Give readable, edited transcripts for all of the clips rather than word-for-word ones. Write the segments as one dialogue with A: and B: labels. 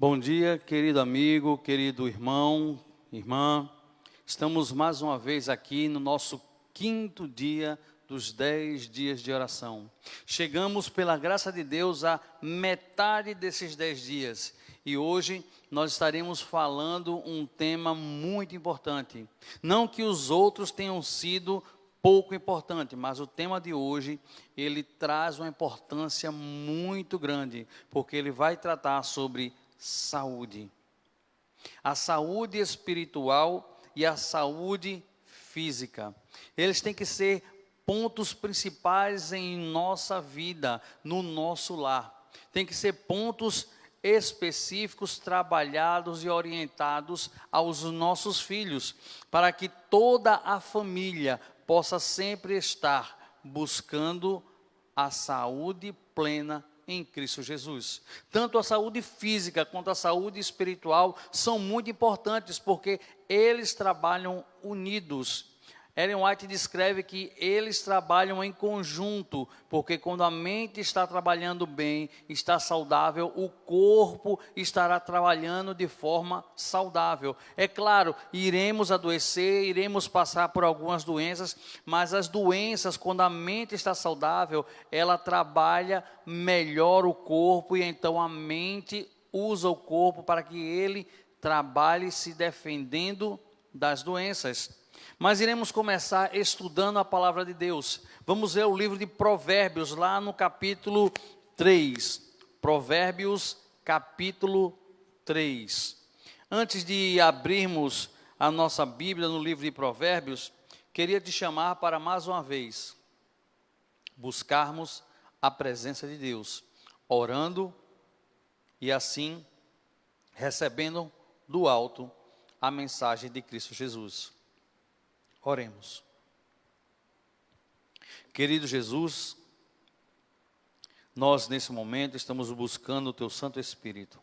A: Bom dia, querido amigo, querido irmão, irmã. Estamos mais uma vez aqui no nosso quinto dia dos 10 dias de oração. Chegamos, pela graça de Deus, à metade desses 10 dias. E hoje nós estaremos falando um tema muito importante. Não que os outros tenham sido pouco importante, mas o tema de hoje, ele traz uma importância muito grande, porque ele vai tratar sobre saúde. A saúde espiritual e a saúde física. Eles têm que ser pontos principais em nossa vida, no nosso lar. Tem que ser pontos específicos, trabalhados e orientados aos nossos filhos, para que toda a família possa sempre estar buscando a saúde plena em Cristo Jesus. Tanto a saúde física quanto a saúde espiritual são muito importantes, porque eles trabalham unidos. Ellen White descreve que eles trabalham em conjunto, porque quando a mente está trabalhando bem, está saudável, o corpo estará trabalhando de forma saudável. É claro, iremos adoecer, iremos passar por algumas doenças, mas as doenças, quando a mente está saudável, ela trabalha melhor o corpo, e então a mente usa o corpo para que ele trabalhe se defendendo das doenças. Mas iremos começar estudando a palavra de Deus. Vamos ver o livro de Provérbios, lá no capítulo 3. Provérbios, capítulo 3. Antes de abrirmos a nossa Bíblia no livro de Provérbios, queria te chamar para mais uma vez buscarmos a presença de Deus, orando e assim recebendo do alto a mensagem de Cristo Jesus. Oremos. Querido Jesus, nós nesse momento estamos buscando o Teu Santo Espírito,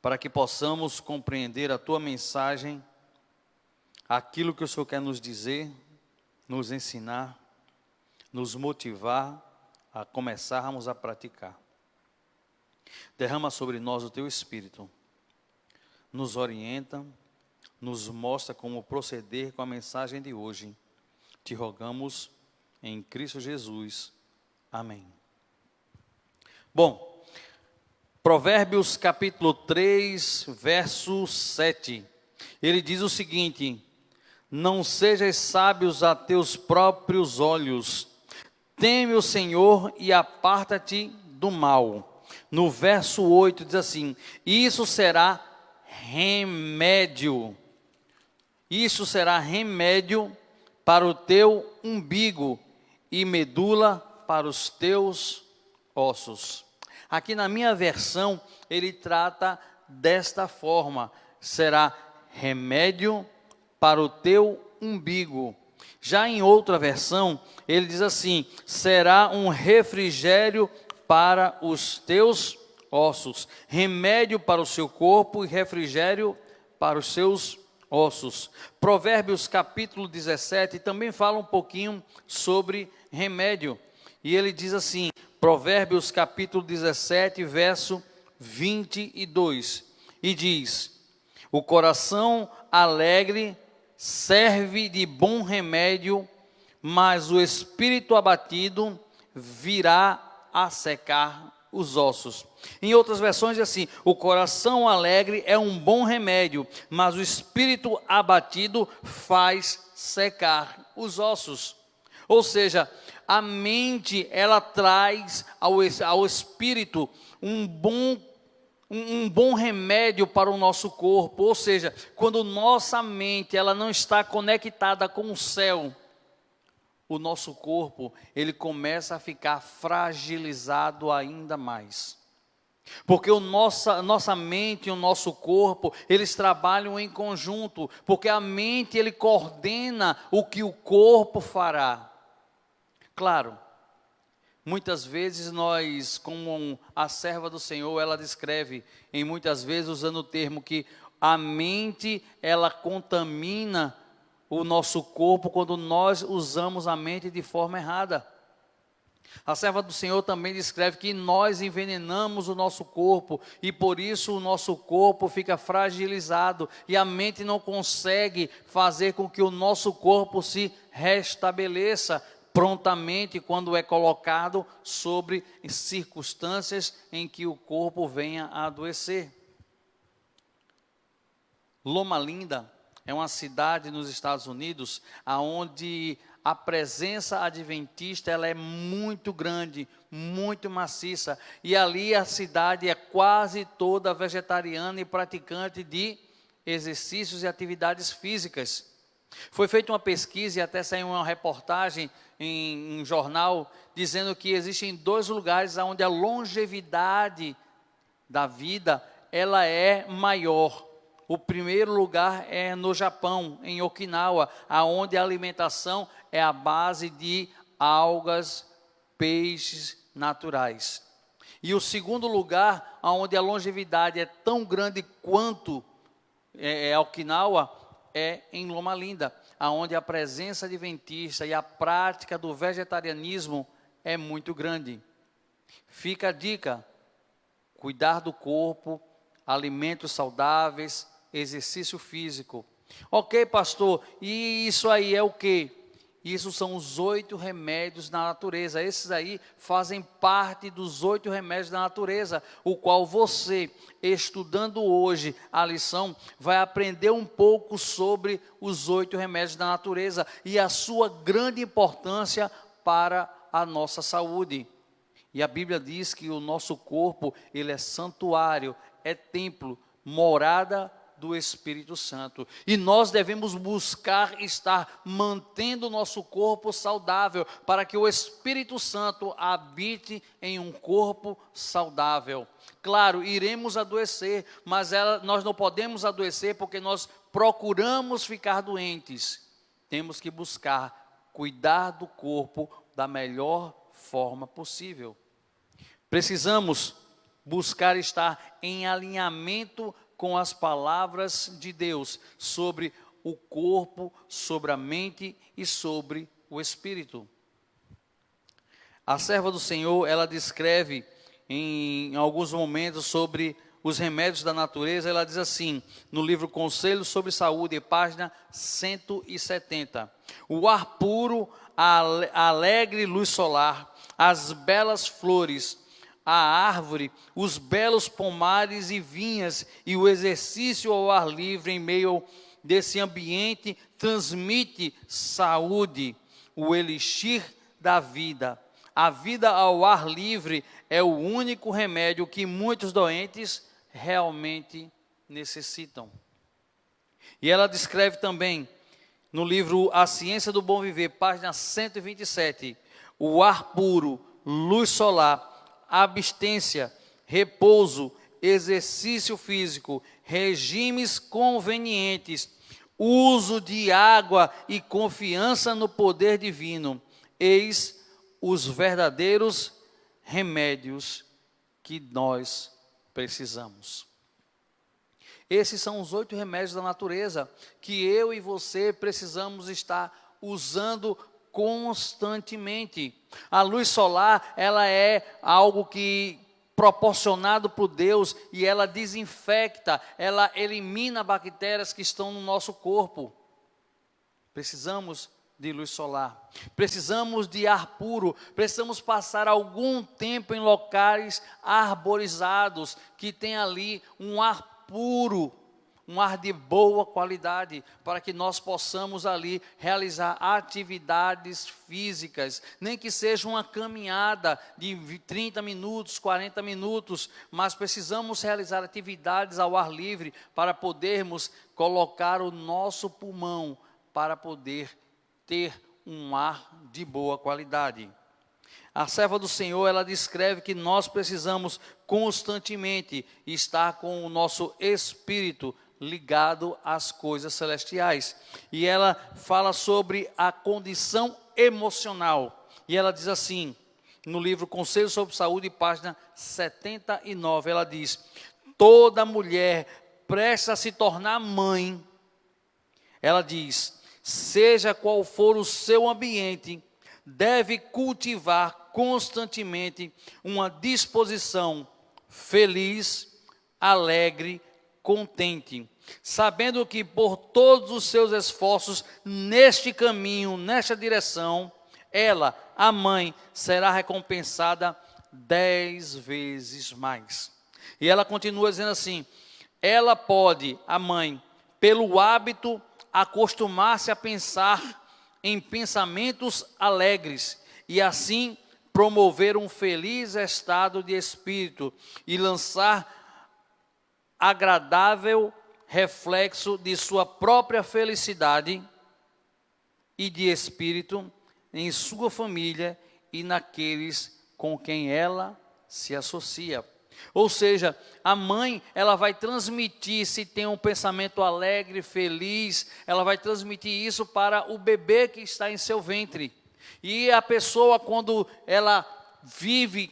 A: para que possamos compreender a Tua mensagem, aquilo que o Senhor quer nos dizer, nos ensinar, nos motivar a começarmos a praticar. Derrama sobre nós o Teu Espírito, nos orienta, nos mostra como proceder com a mensagem de hoje. Te rogamos em Cristo Jesus. Amém. Bom, Provérbios capítulo 3, verso 7. Ele diz o seguinte: não sejas sábios a teus próprios olhos, teme o Senhor e aparta-te do mal. No verso 8 diz assim: isso será remédio. Isso será remédio para o teu umbigo e medula para os teus ossos. Aqui na minha versão, ele trata desta forma: será remédio para o teu umbigo. Já em outra versão, ele diz assim: será um refrigério para os teus ossos. Remédio para o seu corpo e refrigério para os seus ossos. Provérbios capítulo 17 também fala um pouquinho sobre remédio. E ele diz assim, Provérbios capítulo 17, verso 22. E diz: o coração alegre serve de bom remédio, mas o espírito abatido virá a secar os ossos. Em outras versões diz assim: o coração alegre é um bom remédio, mas o espírito abatido faz secar os ossos. Ou seja, a mente, ela traz ao espírito um bom remédio para o nosso corpo. Ou seja, quando nossa mente ela não está conectada com o céu, o nosso corpo, ele começa a ficar fragilizado ainda mais. Porque nossa mente e o nosso corpo, eles trabalham em conjunto, porque a mente, ele coordena o que o corpo fará. Claro, muitas vezes nós, como a serva do Senhor, ela descreve, em muitas vezes usando o termo que a mente, ela contamina o nosso corpo quando nós usamos a mente de forma errada. A serva do Senhor também descreve que nós envenenamos o nosso corpo e por isso o nosso corpo fica fragilizado e a mente não consegue fazer com que o nosso corpo se restabeleça prontamente quando é colocado sobre circunstâncias em que o corpo venha a adoecer. Loma Linda é uma cidade nos Estados Unidos onde a presença adventista ela é muito grande, muito maciça. E ali a cidade é quase toda vegetariana e praticante de exercícios e atividades físicas. Foi feita uma pesquisa e até saiu uma reportagem em um jornal dizendo que existem 2 lugares onde a longevidade da vida ela é maior. O primeiro lugar é no Japão, em Okinawa, onde a alimentação é a base de algas, peixes naturais. E o segundo lugar, onde a longevidade é tão grande quanto Okinawa, é em Loma Linda, onde a presença adventista e a prática do vegetarianismo é muito grande. Fica a dica: cuidar do corpo, alimentos saudáveis, exercício físico. Ok, pastor, e isso aí é o quê? Isso são os 8 remédios da natureza. Esses aí fazem parte dos 8 remédios da natureza, o qual você, estudando hoje a lição, vai aprender um pouco sobre os 8 remédios da natureza e a sua grande importância para a nossa saúde. E a Bíblia diz que o nosso corpo, ele é santuário, é templo, morada do Espírito Santo. E nós devemos buscar estar mantendo o nosso corpo saudável, para que o Espírito Santo habite em um corpo saudável. Claro, iremos adoecer, mas nós não podemos adoecer porque nós procuramos ficar doentes. Temos que buscar cuidar do corpo da melhor forma possível. Precisamos buscar estar em alinhamento com as palavras de Deus sobre o corpo, sobre a mente e sobre o espírito. A serva do Senhor, ela descreve em alguns momentos sobre os remédios da natureza. Ela diz assim, no livro Conselhos sobre Saúde, página 170. O ar puro, a alegre luz solar, as belas flores, a árvore, os belos pomares e vinhas e o exercício ao ar livre em meio desse ambiente transmite saúde, o elixir da vida. A vida ao ar livre é o único remédio que muitos doentes realmente necessitam. E ela descreve também no livro A Ciência do Bom Viver, página 127, o ar puro, luz solar, abstência, repouso, exercício físico, regimes convenientes, uso de água e confiança no poder divino. Eis os verdadeiros remédios que nós precisamos. Esses são os 8 remédios da natureza que eu e você precisamos estar usando constantemente. A luz solar, ela é algo que proporcionado por Deus e ela desinfecta, ela elimina bactérias que estão no nosso corpo. Precisamos de luz solar, precisamos de ar puro, precisamos passar algum tempo em locais arborizados, que tem ali um ar puro, um ar de boa qualidade, para que nós possamos ali realizar atividades físicas, nem que seja uma caminhada de 30 minutos, 40 minutos, mas precisamos realizar atividades ao ar livre, para podermos colocar o nosso pulmão, para poder ter um ar de boa qualidade. A serva do Senhor, ela descreve que nós precisamos constantemente estar com o nosso espírito ligado às coisas celestiais. E ela fala sobre a condição emocional. E ela diz assim, no livro Conselhos sobre Saúde, página 79, ela diz: toda mulher prestes a se tornar mãe, ela diz, seja qual for o seu ambiente, deve cultivar constantemente uma disposição feliz, alegre, contente, sabendo que por todos os seus esforços neste caminho, nesta direção, ela, a mãe, será recompensada 10 vezes mais. E ela continua dizendo assim: ela pode, a mãe, pelo hábito, acostumar-se a pensar em pensamentos alegres e assim promover um feliz estado de espírito e lançar agradável reflexo de sua própria felicidade e de espírito em sua família e naqueles com quem ela se associa. Ou seja, a mãe, ela vai transmitir, se tem um pensamento alegre, feliz, ela vai transmitir isso para o bebê que está em seu ventre. E a pessoa, quando ela vive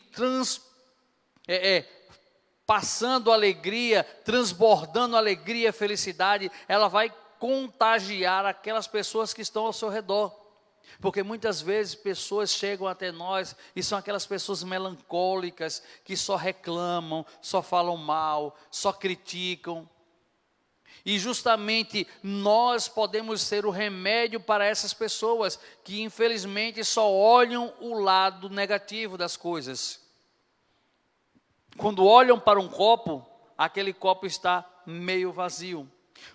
A: passando alegria, transbordando alegria, felicidade, ela vai contagiar aquelas pessoas que estão ao seu redor. Porque muitas vezes pessoas chegam até nós e são aquelas pessoas melancólicas que só reclamam, só falam mal, só criticam. E justamente nós podemos ser o remédio para essas pessoas que infelizmente só olham o lado negativo das coisas. Quando olham para um copo, aquele copo está meio vazio.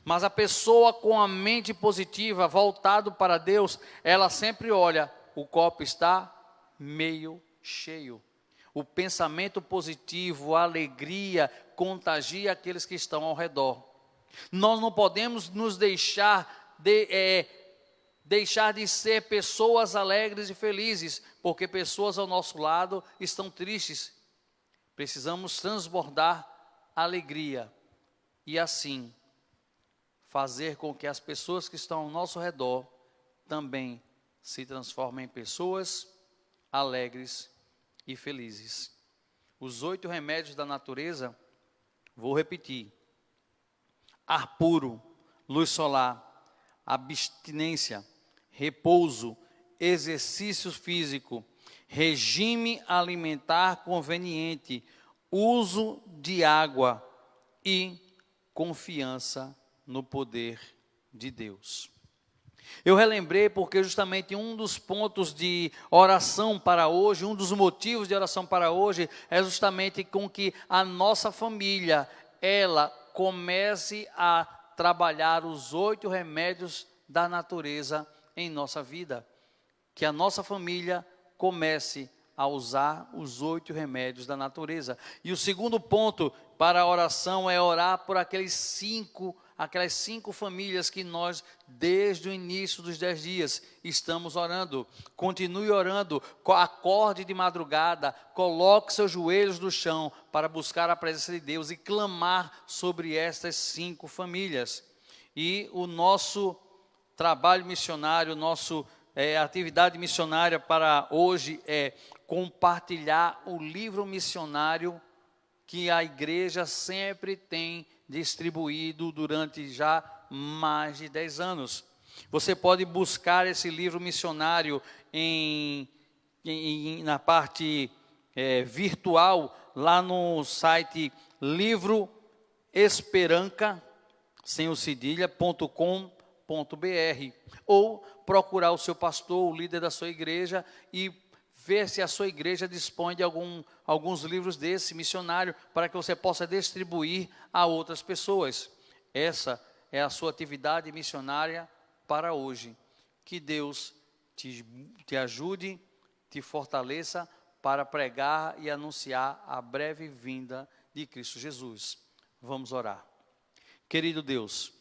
A: Mas a pessoa com a mente positiva, voltado para Deus, ela sempre olha, o copo está meio cheio. O pensamento positivo, a alegria, contagia aqueles que estão ao redor. Nós não podemos nos deixar de ser pessoas alegres e felizes, porque pessoas ao nosso lado estão tristes. Precisamos transbordar alegria e assim fazer com que as pessoas que estão ao nosso redor também se transformem em pessoas alegres e felizes. Os 8 remédios da natureza, vou repetir: ar puro, luz solar, abstinência, repouso, exercício físico, regime alimentar conveniente, uso de água e confiança no poder de Deus. Eu relembrei porque justamente um dos pontos de oração para hoje, um dos motivos de oração para hoje, é justamente com que a nossa família, ela comece a trabalhar os 8 remédios da natureza em nossa vida. Que a nossa família comece a usar os 8 remédios da natureza. E o segundo ponto para a oração é orar por aquelas 5 famílias que nós, desde o início dos 10 dias, estamos orando. Continue orando, acorde de madrugada, coloque seus joelhos no chão para buscar a presença de Deus e clamar sobre estas 5 famílias. E o nosso trabalho missionário, atividade missionária para hoje é compartilhar o livro missionário que a igreja sempre tem distribuído durante já mais de 10 anos. Você pode buscar esse livro missionário na parte virtual, lá no site Livro Esperanca, sem o cedilha.com.br, ou procurar o seu pastor, o líder da sua igreja, e ver se a sua igreja dispõe de alguns livros desse missionário, para que você possa distribuir a outras pessoas. Essa é a sua atividade missionária para hoje. Que Deus te ajude, te fortaleça para pregar e anunciar a breve vinda de Cristo Jesus. Vamos orar. Querido Deus,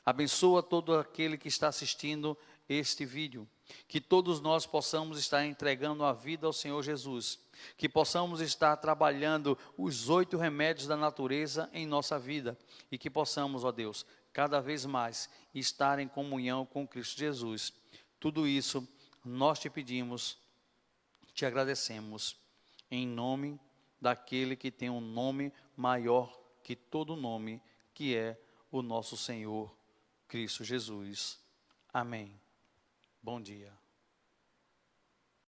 A: abençoa todo aquele que está assistindo este vídeo, que todos nós possamos estar entregando a vida ao Senhor Jesus, que possamos estar trabalhando os 8 remédios da natureza em nossa vida, e que possamos, ó Deus, cada vez mais estar em comunhão com Cristo Jesus. Tudo isso nós te pedimos, te agradecemos, em nome daquele que tem um nome maior que todo nome, que é o nosso Senhor Cristo Jesus. Amém. Bom dia.